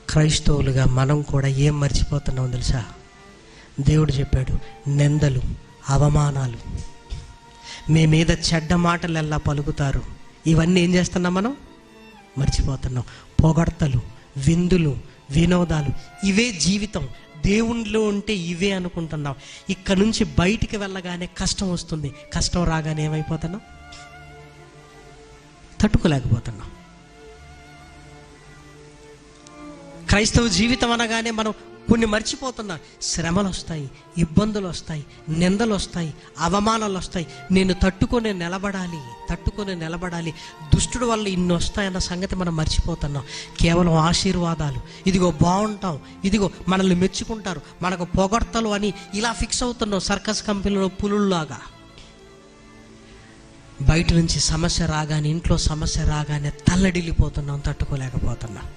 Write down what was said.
క్రైస్తవులుగా మనం కూడా ఏం మర్చిపోతున్నాం తెలుసా? దేవుడు చెప్పాడు, నిందలు, అవమానాలు, మీ మీద చెడ్డ మాటలు ఎలా పలుకుతారు, ఇవన్నీ ఏం చేస్తున్నాం మనం? మర్చిపోతున్నాం. పొగడ్తలు, విందులు, వినోదాలు, ఇవే జీవితం. దేవునిలో ఉంటే ఇవే అనుకుంటున్నాం. ఇక్కడ నుంచి బయటికి వెళ్ళగానే కష్టం వస్తుంది. కష్టం రాగానే ఏమైపోతున్నాం? తట్టుకోలేకపోతున్నాం. క్రైస్తవ జీవితం అనగానే మనం కొన్ని మర్చిపోతున్నాం. శ్రమలు వస్తాయి, ఇబ్బందులు వస్తాయి, నిందలు వస్తాయి, అవమానాలు వస్తాయి. నేను తట్టుకొని నిలబడాలి. దుష్టుడు వల్ల ఇన్ని వస్తాయన్న సంగతి మనం మర్చిపోతున్నాం. కేవలం ఆశీర్వాదాలు, ఇదిగో బాగుంటాం, ఇదిగో మనల్ని మెచ్చుకుంటారు, మనకు పొగడ్తలు అని ఇలా ఫిక్స్ అవుతున్నాం. సర్కస్ కంపెనీలో పులుల్లాగా బయట నుంచి సమస్య రాగానే, ఇంట్లో సమస్య రాగానే తల్లడిల్లిపోతున్నాం, తట్టుకోలేకపోతున్నాం.